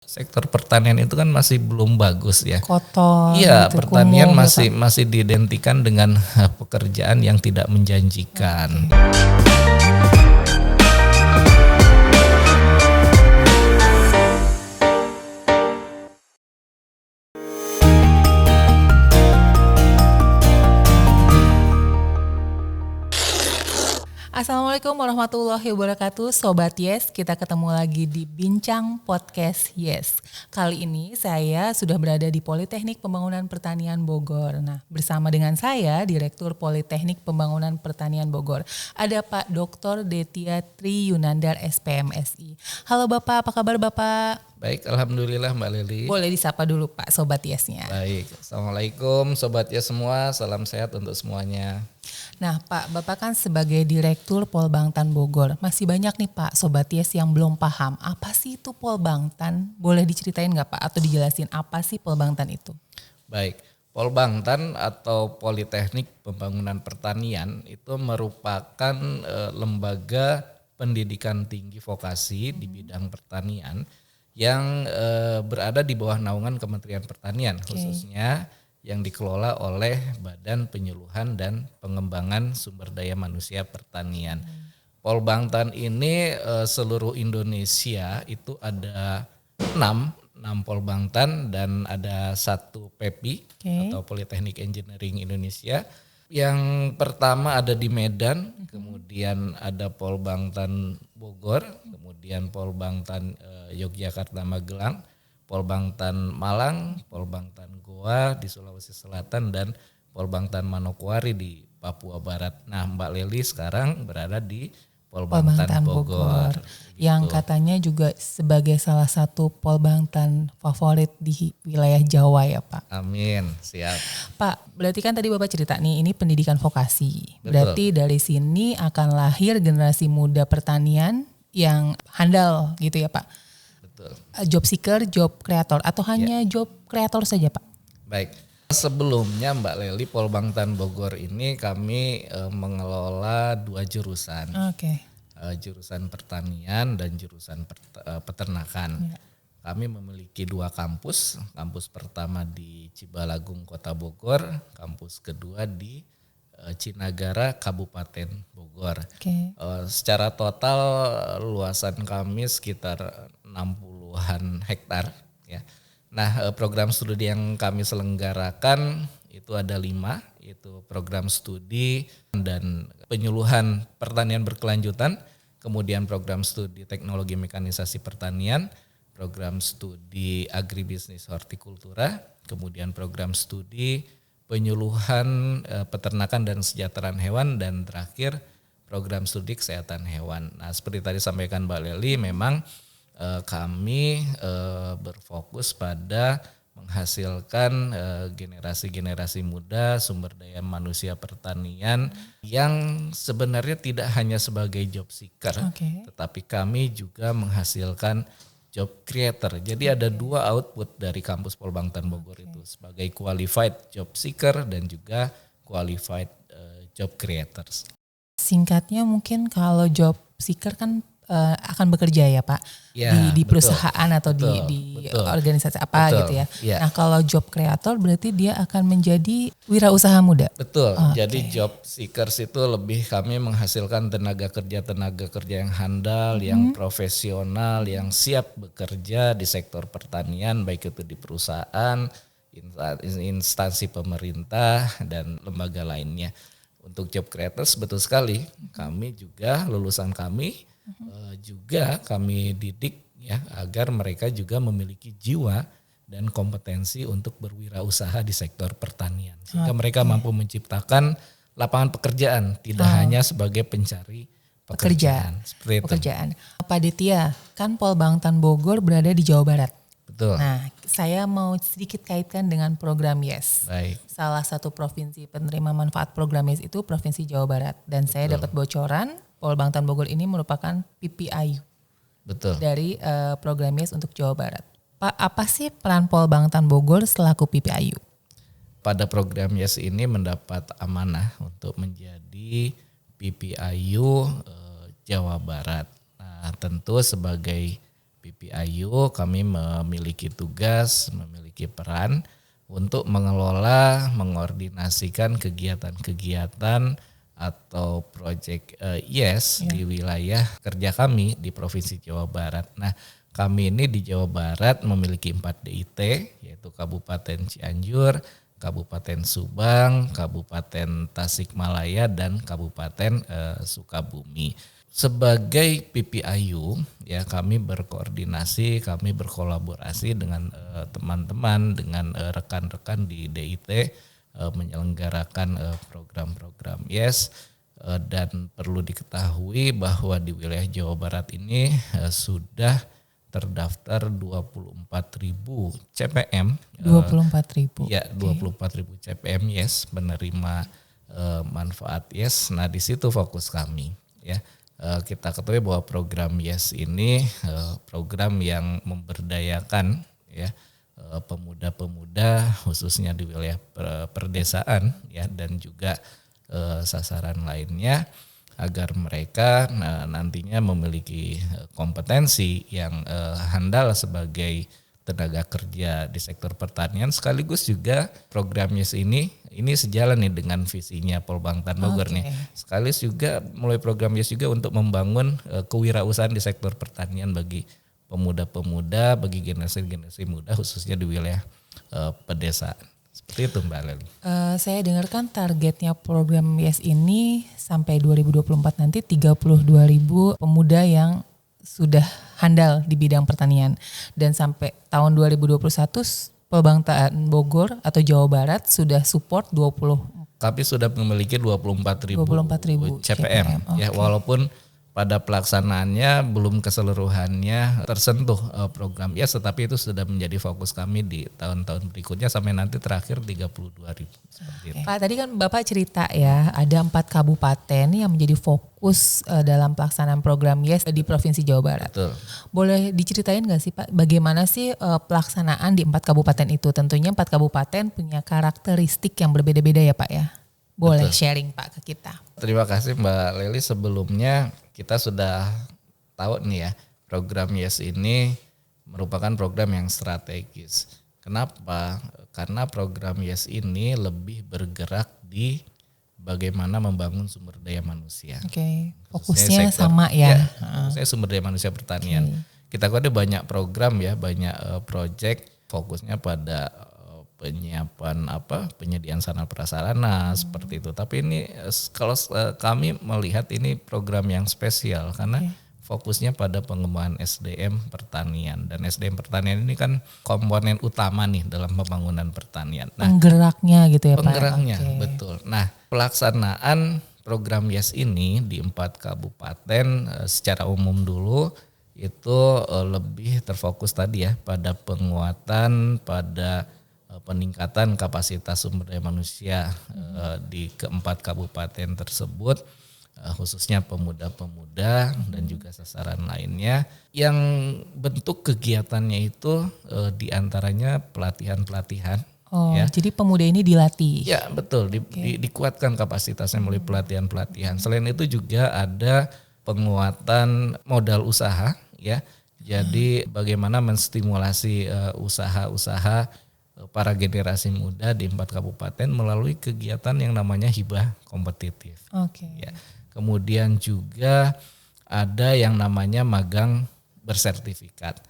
Sektor pertanian itu kan masih belum bagus ya. Kotor, Iya, gitu, pertanian kumuh, ya, Pak. masih diidentikan dengan pekerjaan yang tidak menjanjikan. Assalamualaikum warahmatullahi wabarakatuh, Sobat Yes. Kita ketemu lagi di Bincang Podcast Yes. Kali ini saya sudah berada di Politeknik Pembangunan Pertanian Bogor. Nah, bersama dengan saya, Direktur Politeknik Pembangunan Pertanian Bogor, ada Pak Dr. Detya Tri Yunandar SPMSI. Halo Bapak, apa kabar Bapak? Baik, alhamdulillah Mbak Leli. Boleh disapa dulu Pak, Sobat Yes-nya. Baik, Assalamualaikum Sobat Yes semua, salam sehat untuk semuanya. Nah Pak, Bapak kan sebagai Direktur Polbangtan Bogor, masih banyak nih Pak Sobat Yes yang belum paham apa sih itu Polbangtan? Boleh diceritain nggak Pak atau dijelasin apa sih Polbangtan itu? Baik, Polbangtan atau Politeknik Pembangunan Pertanian itu merupakan lembaga pendidikan tinggi vokasi di bidang pertanian yang berada di bawah naungan Kementerian Pertanian, khususnya yang dikelola oleh Badan Penyuluhan dan Pengembangan Sumber Daya Manusia Pertanian. Polbangtan ini seluruh Indonesia itu ada 6 Polbangtan dan ada 1 PEPI atau Politeknik Engineering Indonesia. Yang pertama ada di Medan, kemudian ada Polbangtan Bogor, kemudian Polbangtan Yogyakarta Magelang, Polbangtan Malang, Polbangtan Goa di Sulawesi Selatan, dan Polbangtan Manokwari di Papua Barat. Nah, Mbak Leli sekarang berada di Polbangtan Bogor. Yang katanya juga sebagai salah satu Polbangtan favorit di wilayah Jawa ya Pak. Amin, siap. Pak, berarti kan tadi Bapak cerita nih ini pendidikan vokasi. Betul. Berarti dari sini akan lahir generasi muda pertanian yang handal gitu ya Pak. Betul. Job seeker, job creator atau hanya job creator saja Pak? Baik, sebelumnya Mbak Leli, Polbangtan Bogor ini kami mengelola 2 jurusan. Jurusan pertanian dan jurusan peternakan. Kami memiliki 2 kampus. Kampus pertama di Cibalagung Kota Bogor, kampus kedua di Cinagara Kabupaten Bogor. Secara total luasan kami sekitar 60-an hektar ya. Nah, program studi yang kami selenggarakan itu ada 5, yaitu program studi dan penyuluhan pertanian berkelanjutan, kemudian program studi teknologi mekanisasi pertanian, program studi agribisnis hortikultura, kemudian program studi penyuluhan peternakan dan kesejahteraan hewan, dan terakhir program studi kesehatan hewan. Nah, seperti tadi sampaikan Mbak Leli, memang kami berfokus pada menghasilkan generasi-generasi muda sumber daya manusia pertanian yang sebenarnya tidak hanya sebagai job seeker, tetapi kami juga menghasilkan job creator. Jadi ada 2 output dari kampus Polbangtan Bogor itu, sebagai qualified job seeker dan juga qualified job creators. Singkatnya mungkin kalau job seeker kan akan bekerja ya Pak di perusahaan atau di organisasi apa gitu ya. Nah kalau job creator berarti dia akan menjadi wirausaha muda. Betul. Jadi job seekers itu lebih kami menghasilkan tenaga kerja yang handal, yang profesional, yang siap bekerja di sektor pertanian, baik itu di perusahaan, instansi pemerintah dan lembaga lainnya. Untuk job creators betul sekali, kami juga lulusan kami juga kami didik ya agar mereka juga memiliki jiwa dan kompetensi untuk berwirausaha di sektor pertanian, sehingga mereka mampu menciptakan lapangan pekerjaan, tidak hanya sebagai pencari pekerjaan. Pekerjaan. Pak Detya, kan Polbangtan Bogor berada di Jawa Barat. Betul. Nah, saya mau sedikit kaitkan dengan program YES. Baik. Salah satu provinsi penerima manfaat program YES itu Provinsi Jawa Barat. Dan saya dapat bocoran Polbangtan Bogor ini merupakan PPIU. Betul. Dari program YES untuk Jawa Barat. Pak, apa sih peran Polbangtan Bogor selaku PPIU? Pada program YES ini mendapat amanah untuk menjadi PPIU Jawa Barat. Nah, tentu sebagai PPIU kami memiliki tugas, memiliki peran untuk mengelola, mengordinasikan kegiatan-kegiatan atau proyek YES di wilayah kerja kami di Provinsi Jawa Barat. Nah, kami ini di Jawa Barat memiliki 4 DIT, yaitu Kabupaten Cianjur, Kabupaten Subang, Kabupaten Tasikmalaya, dan Kabupaten Sukabumi. Sebagai PPIU, ya kami berkoordinasi, kami berkolaborasi dengan teman-teman, dengan rekan-rekan di DIT, menyelenggarakan program-program YES, dan perlu diketahui bahwa di wilayah Jawa Barat ini sudah terdaftar 24.000 CPM. 24.000. Ya, 24.000 CPM YES penerima manfaat YES. Nah, di situ fokus kami, ya. Kita ketahui bahwa program YES ini program yang memberdayakan, ya, pemuda-pemuda khususnya di wilayah perdesaan, ya, dan juga sasaran lainnya agar mereka nantinya memiliki kompetensi yang handal sebagai tenaga kerja di sektor pertanian, sekaligus juga program YES ini sejalan nih dengan visinya Polbangtan Bogor nih. Sekaligus juga mulai program YES juga untuk membangun kewirausahaan di sektor pertanian bagi pemuda-pemuda, bagi generasi-generasi muda khususnya di wilayah pedesaan. Seperti itu Mbak Leli. Saya dengarkan targetnya program YES ini sampai 2024 nanti 32.000 pemuda yang sudah handal di bidang pertanian. Dan sampai tahun 2021 Polbangtan Bogor atau Jawa Barat sudah support 20. Kami sudah memiliki 24.000 CPM. Okay. Ya, walaupun pada pelaksanaannya belum keseluruhannya tersentuh program YES, tetapi itu sudah menjadi fokus kami di tahun-tahun berikutnya sampai nanti terakhir 32.000. Pak, tadi kan Bapak cerita ya ada 4 kabupaten yang menjadi fokus dalam pelaksanaan program YES di Provinsi Jawa Barat. Betul. Boleh diceritain nggak sih Pak bagaimana sih pelaksanaan di 4 kabupaten itu? Tentunya 4 kabupaten punya karakteristik yang berbeda-beda ya Pak ya. Boleh sharing Pak ke kita. Terima kasih Mbak Leli. Sebelumnya kita sudah tahu nih ya, program YES ini merupakan program yang strategis. Kenapa? Karena program YES ini lebih bergerak di bagaimana membangun sumber daya manusia. Oke, fokusnya sama ya. Saya sumber daya manusia pertanian. Kita ada banyak program ya, banyak proyek fokusnya pada penyiapan penyediaan sarana prasarana seperti itu. Tapi ini kalau kami melihat ini program yang spesial karena fokusnya pada pengembangan SDM pertanian, dan SDM pertanian ini kan komponen utama nih dalam pembangunan pertanian. Nah, penggeraknya gitu ya Pak. Penggeraknya, betul. Nah, pelaksanaan program YES ini di 4 kabupaten secara umum dulu itu lebih terfokus tadi ya pada penguatan, pada peningkatan kapasitas sumber daya manusia di keempat kabupaten tersebut, khususnya pemuda-pemuda dan juga sasaran lainnya. Yang bentuk kegiatannya itu diantaranya pelatihan-pelatihan. Jadi pemuda ini dilatih. Ya betul, dikuatkan kapasitasnya melalui pelatihan-pelatihan. Selain itu juga ada penguatan modal usaha, ya. Jadi bagaimana menstimulasi usaha-usaha para generasi muda di 4 kabupaten melalui kegiatan yang namanya hibah kompetitif. Ya. Kemudian juga ada yang namanya magang bersertifikat.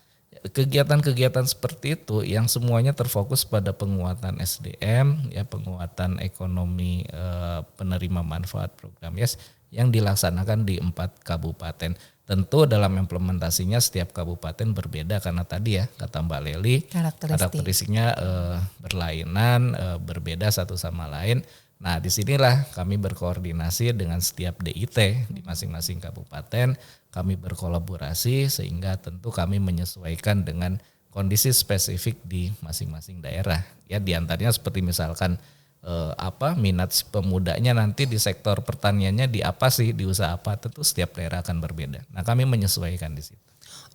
Kegiatan-kegiatan seperti itu yang semuanya terfokus pada penguatan SDM, ya, penguatan ekonomi penerima manfaat program YES yang dilaksanakan di 4 kabupaten. Tentu dalam implementasinya setiap kabupaten berbeda karena tadi ya kata Mbak Leli karakteristiknya berlainan, berbeda satu sama lain. Nah, disinilah kami berkoordinasi dengan setiap DIT di masing-masing kabupaten. Kami berkolaborasi sehingga tentu kami menyesuaikan dengan kondisi spesifik di masing-masing daerah. Ya, diantaranya seperti misalkan minat pemudanya nanti di sektor pertaniannya di apa sih, di usaha apa, tentu setiap daerah akan berbeda. Nah, kami menyesuaikan di situ.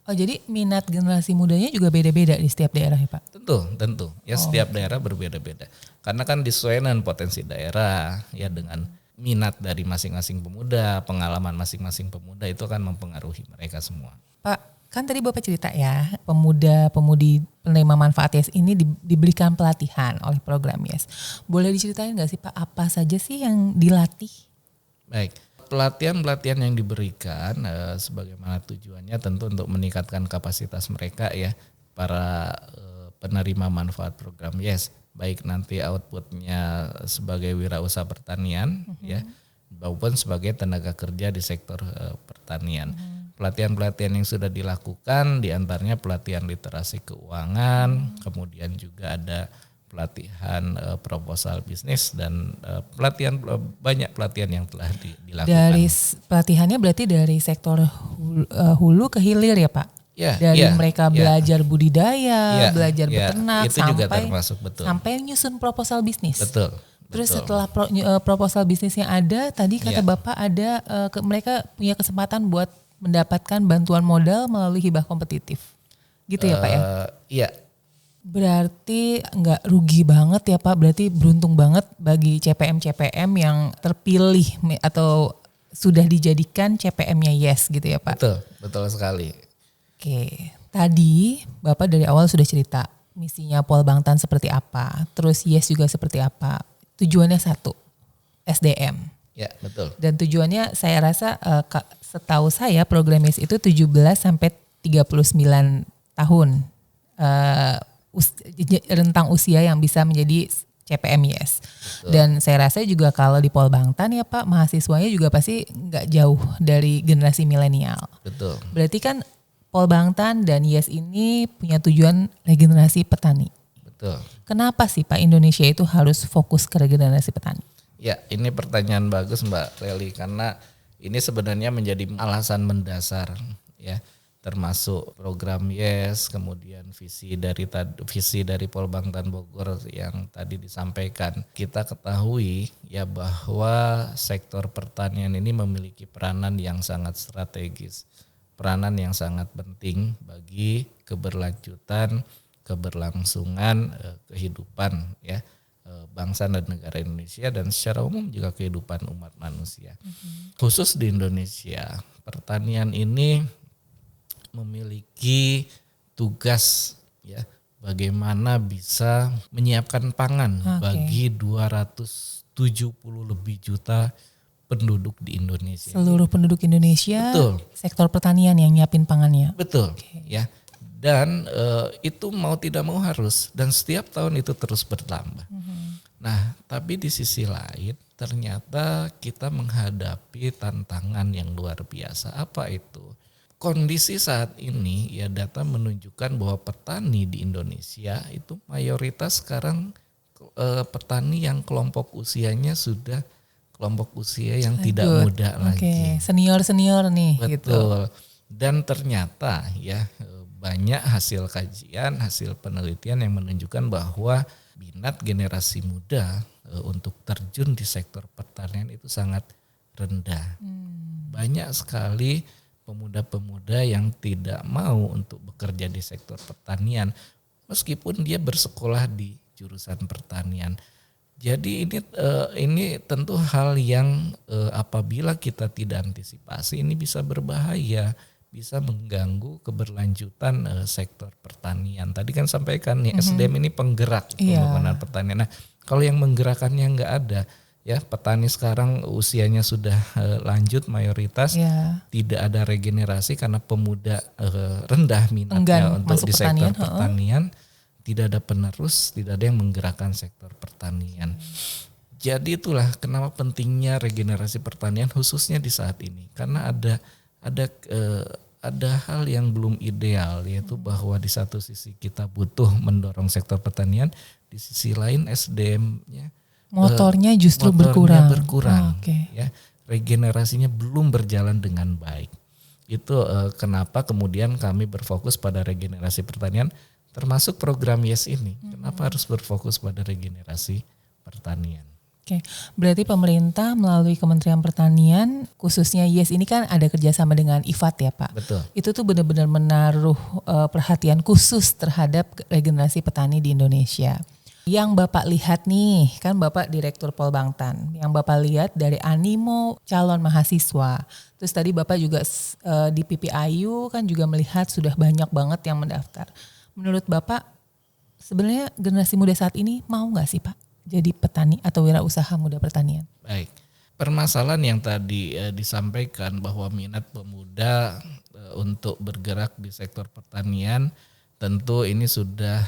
Oh, jadi minat generasi mudanya juga beda-beda di setiap daerah ya Pak? Tentu. Ya, setiap daerah berbeda-beda. Karena kan disesuaikan dengan potensi daerah, ya, dengan minat dari masing-masing pemuda, pengalaman masing-masing pemuda itu akan mempengaruhi mereka semua. Pak, kan tadi Bapak cerita ya, pemuda-pemudi penerima manfaat YES ini diberikan pelatihan oleh program YES. Boleh diceritain nggak sih Pak, apa saja sih yang dilatih? Baik, pelatihan-pelatihan yang diberikan sebagaimana tujuannya tentu untuk meningkatkan kapasitas mereka ya, para penerima manfaat program YES. Baik nanti outputnya sebagai wirausaha pertanian ya, maupun sebagai tenaga kerja di sektor pertanian. Pelatihan-pelatihan yang sudah dilakukan diantaranya pelatihan literasi keuangan, kemudian juga ada pelatihan proposal bisnis dan banyak pelatihan yang telah dilakukan. Dari pelatihannya berarti dari sektor hulu ke hilir ya Pak? Dari mereka belajar budidaya, belajar beternak, itu juga termasuk, betul. Sampai nyusun proposal bisnis. Betul. Terus setelah proposal bisnisnya ada, tadi kata Bapak ada mereka punya kesempatan buat mendapatkan bantuan modal melalui hibah kompetitif. Gitu ya Pak ya? Iya. Berarti nggak rugi banget ya Pak, berarti beruntung banget bagi CPM-CPM yang terpilih atau sudah dijadikan CPM-nya YES gitu ya Pak? Betul sekali. Oke, tadi Bapak dari awal sudah cerita misinya Polbangtan seperti apa, terus YES juga seperti apa. Tujuannya satu, SDM. Ya, betul. Dan tujuannya saya rasa setahu saya program YES itu 17 sampai 39 tahun rentang usia yang bisa menjadi CPM YES. Betul. Dan saya rasa juga kalau di Polbangtan ya Pak, mahasiswanya juga pasti nggak jauh dari generasi milenial. Betul. Berarti kan Polbangtan dan YES ini punya tujuan regenerasi petani. Betul. Kenapa sih Pak Indonesia itu harus fokus ke regenerasi petani? Ya, ini pertanyaan bagus Mbak Leli, karena ini sebenarnya menjadi alasan mendasar ya, termasuk program YES, kemudian visi dari Polbangtan Bogor yang tadi disampaikan. Kita ketahui ya bahwa sektor pertanian ini memiliki peranan yang sangat strategis. Peranan yang sangat penting bagi keberlanjutan, keberlangsungan kehidupan ya bangsa dan negara Indonesia dan secara umum juga kehidupan umat manusia. Khusus di Indonesia, pertanian ini memiliki tugas ya bagaimana bisa menyiapkan pangan bagi 270 lebih juta penduduk di Indonesia. Seluruh penduduk Indonesia, betul. Sektor pertanian yang nyiapin pangannya. Betul, ya. Dan itu mau tidak mau harus, dan setiap tahun itu terus bertambah. Nah, tapi di sisi lain ternyata kita menghadapi tantangan yang luar biasa. Apa itu? Kondisi saat ini ya data menunjukkan bahwa petani di Indonesia itu mayoritas sekarang petani yang kelompok usianya sudah kelompok usia yang tidak muda lagi. Senior-senior nih. Betul. Gitu. Dan ternyata ya banyak hasil kajian, hasil penelitian yang menunjukkan bahwa minat generasi muda untuk terjun di sektor pertanian itu sangat rendah. Banyak sekali pemuda-pemuda yang tidak mau untuk bekerja di sektor pertanian meskipun dia bersekolah di jurusan pertanian. Jadi ini tentu hal yang apabila kita tidak antisipasi ini bisa berbahaya, bisa mengganggu keberlanjutan sektor pertanian. Tadi kan sampaikan nih SDM ini penggerak pembangunan pertanian. Nah, kalau yang menggerakkannya nggak ada, ya petani sekarang usianya sudah lanjut mayoritas, tidak ada regenerasi karena pemuda rendah minatnya untuk di sektor pertanian. Tidak ada penerus, tidak ada yang menggerakkan sektor pertanian. Jadi itulah kenapa pentingnya regenerasi pertanian khususnya di saat ini. Karena ada hal yang belum ideal, yaitu bahwa di satu sisi kita butuh mendorong sektor pertanian, di sisi lain SDM-nya motornya justru berkurang. Ya, regenerasinya belum berjalan dengan baik. Itu kenapa kemudian kami berfokus pada regenerasi pertanian. Termasuk program YES ini, kenapa harus berfokus pada regenerasi pertanian? Oke, berarti pemerintah melalui Kementerian Pertanian, khususnya YES ini kan ada kerjasama dengan IFAD ya Pak? Betul. Itu tuh benar-benar menaruh perhatian khusus terhadap regenerasi petani di Indonesia. Yang Bapak lihat nih, kan Bapak Direktur Polbangtan, yang Bapak lihat dari animo calon mahasiswa. Terus tadi Bapak juga di PPIU kan juga melihat sudah banyak banget yang mendaftar. Menurut Bapak sebenarnya generasi muda saat ini mau nggak sih Pak jadi petani atau wirausaha muda pertanian? Baik, permasalahan yang tadi disampaikan bahwa minat pemuda untuk bergerak di sektor pertanian tentu ini sudah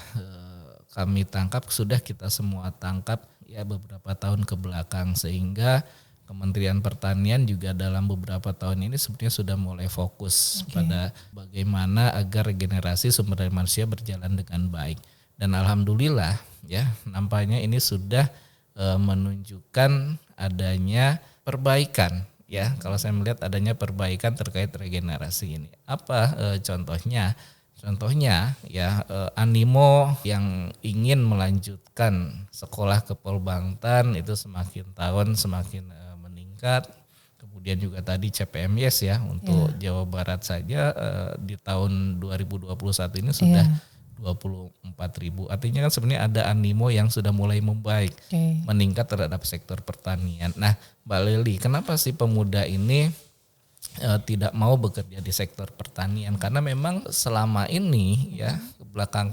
kami tangkap, sudah kita semua tangkap ya beberapa tahun ke belakang, sehingga Kementerian Pertanian juga dalam beberapa tahun ini sebenarnya sudah mulai fokus pada bagaimana agar regenerasi sumber daya manusia berjalan dengan baik. Dan alhamdulillah ya nampaknya ini sudah menunjukkan adanya perbaikan ya. Kalau saya melihat adanya perbaikan terkait regenerasi ini. Apa contohnya? Contohnya ya animo yang ingin melanjutkan sekolah ke Polbangtan itu semakin tahun semakin meningkat. Kemudian juga tadi CPMYes ya untuk Jawa Barat saja di tahun 2021 ini sudah 24.000. Artinya kan sebenarnya ada animo yang sudah mulai membaik, meningkat terhadap sektor pertanian. Nah, Mbak Lely, kenapa sih pemuda ini tidak mau bekerja di sektor pertanian? Karena memang selama ini ya ke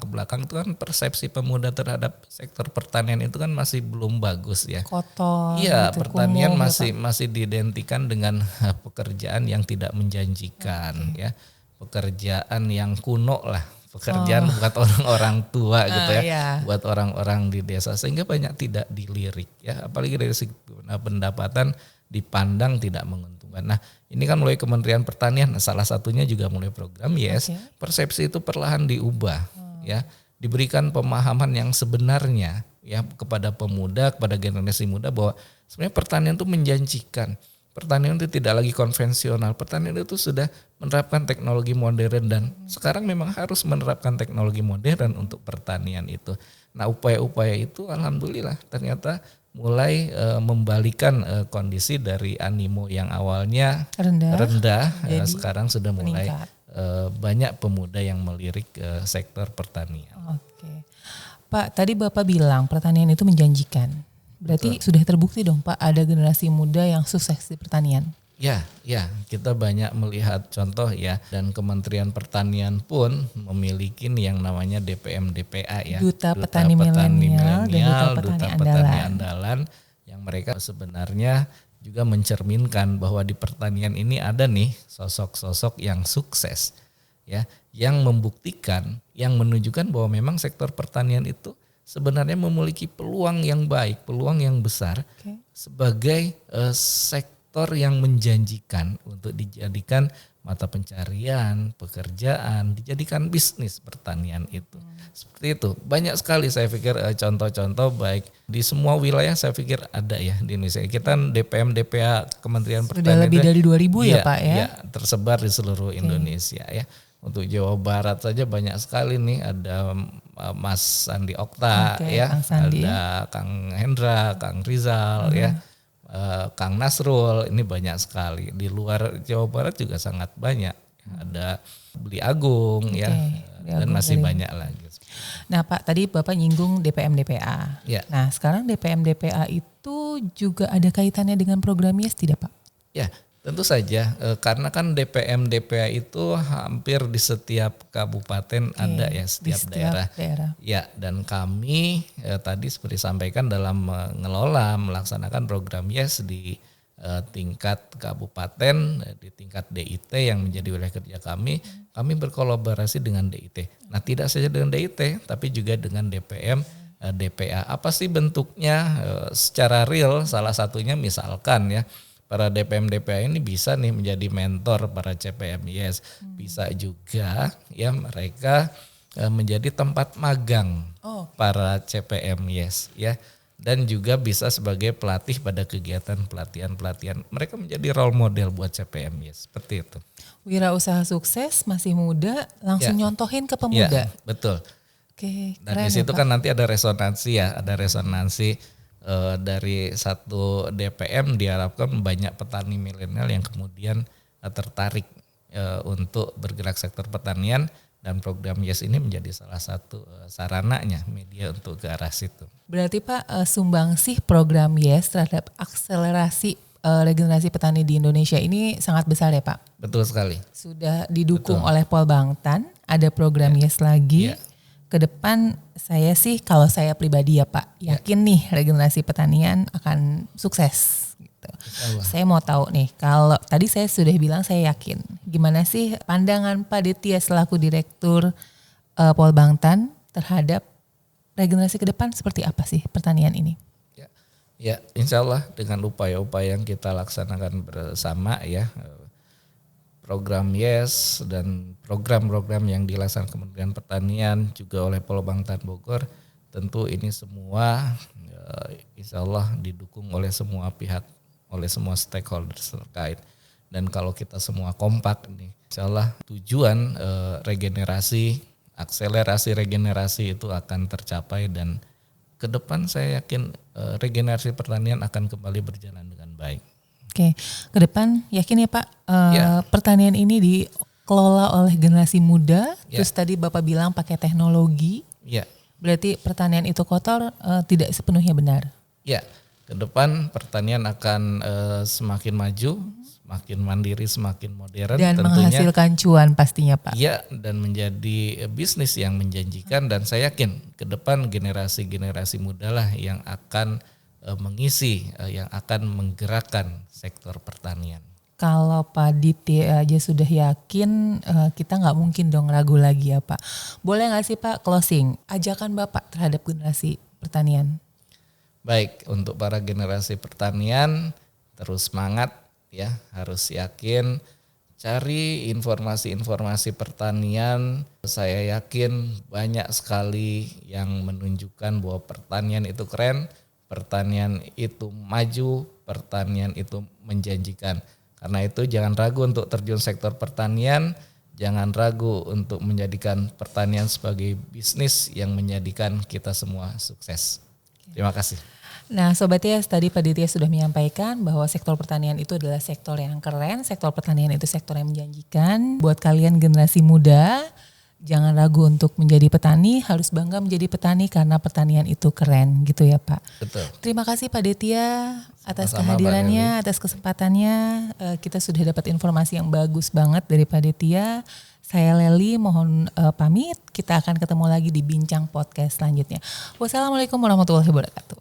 belakang itu kan persepsi pemuda terhadap sektor pertanian itu kan masih belum bagus ya. Kotor. Iya, gitu, pertanian kumuh, masih diidentikan dengan pekerjaan yang tidak menjanjikan ya. Pekerjaan yang kuno lah. Pekerjaan buat orang-orang tua gitu ya, buat orang-orang di desa, sehingga banyak tidak dilirik ya, apalagi dari segi pendapatan dipandang tidak menguntungkan. Nah ini kan mulai Kementerian Pertanian, salah satunya juga mulai program YES, persepsi itu perlahan diubah ya, diberikan pemahaman yang sebenarnya ya kepada pemuda, kepada generasi muda bahwa sebenarnya pertanian itu menjanjikan. Pertanian itu tidak lagi konvensional, pertanian itu sudah menerapkan teknologi modern dan sekarang memang harus menerapkan teknologi modern untuk pertanian itu. Nah upaya-upaya itu alhamdulillah ternyata mulai membalikan kondisi dari animo yang awalnya rendah sekarang sudah mulai banyak pemuda yang melirik sektor pertanian. Oke. Pak, tadi Bapak bilang pertanian itu menjanjikan. Berarti sudah terbukti dong Pak ada generasi muda yang sukses di pertanian. Ya, kita banyak melihat contoh ya, dan Kementerian Pertanian pun memiliki yang namanya DPM DPA ya. Duta Petani Milenial dan Duta Petani Andalan yang mereka sebenarnya juga mencerminkan bahwa di pertanian ini ada nih sosok-sosok yang sukses ya, yang membuktikan, yang menunjukkan bahwa memang sektor pertanian itu sebenarnya memiliki peluang yang baik, peluang yang besar sebagai sektor yang menjanjikan untuk dijadikan mata pencarian, pekerjaan, dijadikan bisnis pertanian itu. Seperti itu. Banyak sekali saya pikir contoh-contoh baik di semua wilayah saya pikir ada ya di Indonesia. Kita DPM DPA Kementerian Pertanian sudah lebih dari 2000 ya Pak ya? Iya, tersebar di seluruh Indonesia ya. Untuk Jawa Barat saja banyak sekali nih, ada Mas Sandi Okta ya, ada Kang Hendra, Kang Rizal ya, Kang Nasrul, ini banyak sekali. Di luar Jawa Barat juga sangat banyak, ada Beli Agung ya, dan masih banyak lagi. Nah Pak, tadi Bapak nyinggung DPM DPA. Ya. Nah sekarang DPM DPA itu juga ada kaitannya dengan program YES tidak Pak? Ya. Tentu saja, karena kan DPM DPA itu hampir di setiap kabupaten ada ya, setiap daerah. Ya, dan kami tadi seperti sampaikan dalam mengelola, melaksanakan program YES di tingkat kabupaten, di tingkat DIT yang menjadi wilayah kerja kami berkolaborasi dengan DIT. Nah tidak saja dengan DIT, tapi juga dengan DPM DPA. Apa sih bentuknya secara real? Salah satunya misalkan ya, para DPM DPA ini bisa nih menjadi mentor para CPM YES, bisa juga ya mereka menjadi tempat magang para CPM YES ya, dan juga bisa sebagai pelatih pada kegiatan pelatihan. Mereka menjadi role model buat CPM YES, seperti itu. Wirausaha sukses masih muda langsung nyontohin ke pemuda. Ya, betul. Oke, dan di situ kan nanti ada resonansi ya, dari satu DPM diharapkan banyak petani milenial yang kemudian tertarik untuk bergerak sektor pertanian Dan program YES ini menjadi salah satu sarananya media untuk ke arah situ. Berarti Pak, sumbangsih program YES terhadap akselerasi regenerasi petani di Indonesia ini sangat besar ya Pak? Betul sekali. Sudah didukung oleh Polbangtan, ada program YES lagi. Ke depan saya sih, kalau saya pribadi ya Pak, yakin nih regenerasi pertanian akan sukses. Gitu. Saya mau tahu nih, kalau tadi saya sudah bilang saya yakin. Gimana sih pandangan Pak Ditya selaku Direktur Polbangtan terhadap regenerasi ke depan, seperti apa sih pertanian ini? Ya, insya Allah dengan upaya-upaya yang kita laksanakan bersama ya, program YES dan program-program yang dilaksanakan Kementerian Pertanian juga oleh Polbangtan Bogor, tentu ini semua insya Allah didukung oleh semua pihak, oleh semua stakeholders terkait. Dan kalau kita semua kompak nih, insya Allah tujuan regenerasi, akselerasi regenerasi itu akan tercapai dan ke depan saya yakin regenerasi pertanian akan kembali berjalan dengan baik. Oke, ke depan yakin ya Pak, pertanian ini dikelola oleh generasi muda, terus tadi Bapak bilang pakai teknologi, berarti pertanian itu kotor, tidak sepenuhnya benar? Ya, ke depan pertanian akan semakin maju, semakin mandiri, semakin modern. Dan tentunya menghasilkan cuan pastinya Pak. Iya, dan menjadi bisnis yang menjanjikan dan saya yakin ke depan generasi-generasi muda lah yang akan mengisi, yang akan menggerakkan sektor pertanian. Kalau Pak Ditya aja sudah yakin, kita nggak mungkin dong ragu lagi ya Pak. Boleh nggak sih Pak closing, ajakan Bapak terhadap generasi pertanian? Baik, untuk para generasi pertanian terus semangat ya, harus yakin cari informasi-informasi pertanian. Saya yakin banyak sekali yang menunjukkan bahwa pertanian itu keren, pertanian itu maju, pertanian itu menjanjikan. Karena itu jangan ragu untuk terjun sektor pertanian, jangan ragu untuk menjadikan pertanian sebagai bisnis yang menjadikan kita semua sukses. Terima kasih. Nah Sobat YES, tadi Pak Ditya sudah menyampaikan bahwa sektor pertanian itu adalah sektor yang keren, sektor pertanian itu sektor yang menjanjikan. Buat kalian generasi muda, jangan ragu untuk menjadi petani, harus bangga menjadi petani karena pertanian itu keren gitu ya Pak. Betul. Terima kasih Pak Ditya atas Sama-sama, kehadirannya, atas kesempatannya. Kita sudah dapat informasi yang bagus banget dari Pak Ditya. Saya Leli mohon pamit, kita akan ketemu lagi di Bincang Podcast selanjutnya. Wassalamualaikum warahmatullahi wabarakatuh.